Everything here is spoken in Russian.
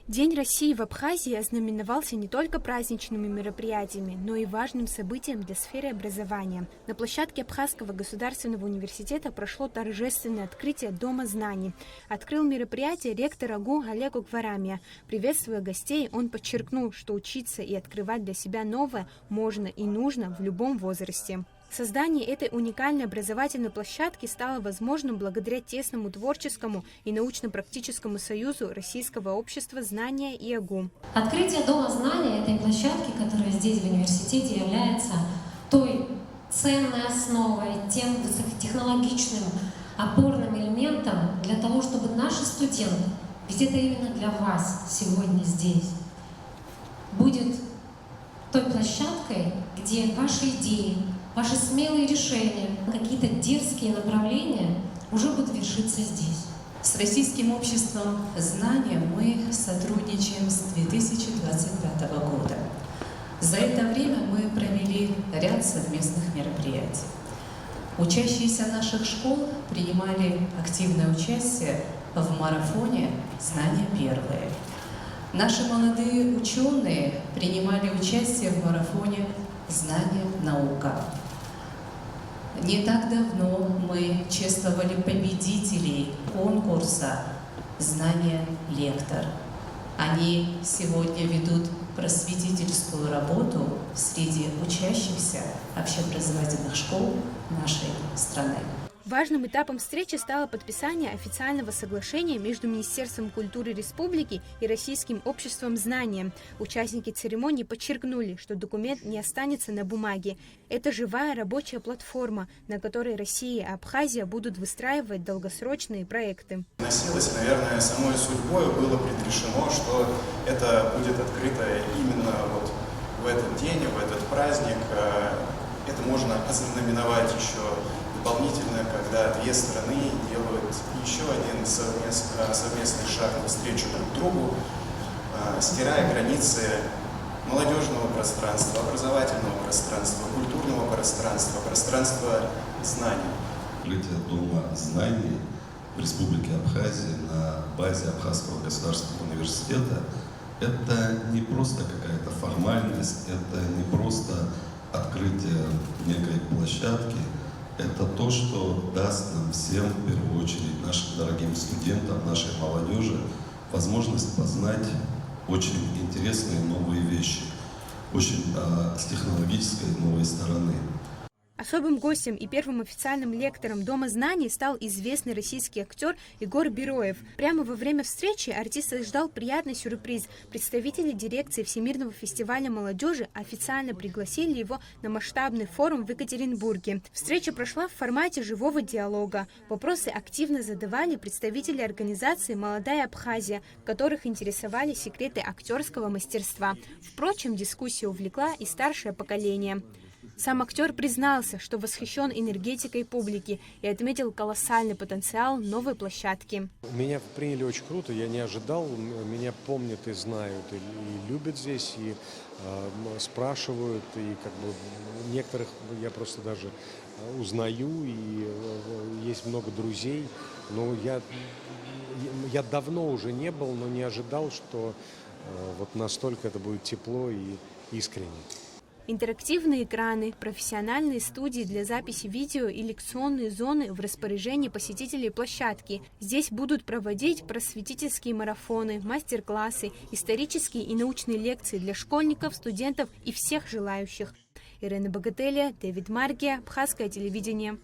День России в Абхазии ознаменовался не только праздничными мероприятиями, но и важным событием для сферы образования. На площадке Абхазского государственного университета прошло торжественное открытие Дома знаний. Открыл мероприятие ректор АГУ Олег Гварамия. Приветствуя гостей, он подчеркнул, что учиться и открывать для себя новое можно и нужно в любом возрасте. Создание этой уникальной образовательной площадки стало возможным благодаря тесному творческому и научно-практическому союзу Российского общества знания и АГУ. Открытие Дома знаний этой площадки, которая здесь в университете является той ценной основой, тем высокотехнологичным опорным элементом для того, чтобы наши студенты, ведь это именно для вас сегодня здесь, будет той площадкой, где ваши идеи, ваши смелые решения, какие-то дерзкие направления уже будут вершиться здесь. С Российским обществом знания мы сотрудничаем с 2025 года. За это время мы провели ряд совместных мероприятий. Учащиеся наших школ принимали активное участие в марафоне «Знания первые». Наши молодые ученые принимали участие в марафоне «Знания наука». Не так давно мы чествовали победителей конкурса «Знания лектор». Они сегодня ведут просветительскую работу среди учащихся общеобразовательных школ нашей страны. Важным этапом встречи стало подписание официального соглашения между Министерством культуры Республики и Российским обществом знания. Участники церемонии подчеркнули, что документ не останется на бумаге. Это живая рабочая платформа, на которой Россия и Абхазия будут выстраивать долгосрочные проекты. Носилось, наверное, самой судьбой было предрешено, что это будет открыто именно вот в этот день, в этот праздник. Это можно ознаменовать еще дополнительно, когда две страны делают еще один совместный шаг навстречу друг другу, стирая границы молодежного пространства, образовательного пространства, культурного пространства, пространства знаний. Открытие Дома знаний в Республике Абхазия на базе Абхазского государственного университета – это не просто какая-то формальность, это не просто открытие некой площадки. Это то, что даст нам всем, в первую очередь, нашим дорогим студентам, нашей молодежи, возможность познать очень интересные новые вещи, очень с технологической новой стороны. Особым гостем и первым официальным лектором Дома знаний стал известный российский актер Егор Бероев. Прямо во время встречи артиста ждал приятный сюрприз. Представители дирекции Всемирного фестиваля молодежи официально пригласили его на масштабный форум в Екатеринбурге. Встреча прошла в формате живого диалога. Вопросы активно задавали представители организации «Молодая Абхазия», которых интересовали секреты актерского мастерства. Впрочем, дискуссия увлекла и старшее поколение. Сам актер признался, что восхищен энергетикой публики и отметил колоссальный потенциал новой площадки. Меня приняли очень круто, я не ожидал, меня помнят и знают, и любят здесь, и спрашивают, и как бы некоторых я просто даже узнаю, и есть много друзей. Но я давно уже не был, но не ожидал, что вот настолько это будет тепло и искренне. Интерактивные экраны, профессиональные студии для записи видео и лекционные зоны в распоряжении посетителей площадки. Здесь будут проводить просветительские марафоны, мастер-классы, исторические и научные лекции для школьников, студентов и всех желающих. Ирина Богателя, Дэвид Маргия, Абхазское телевидение.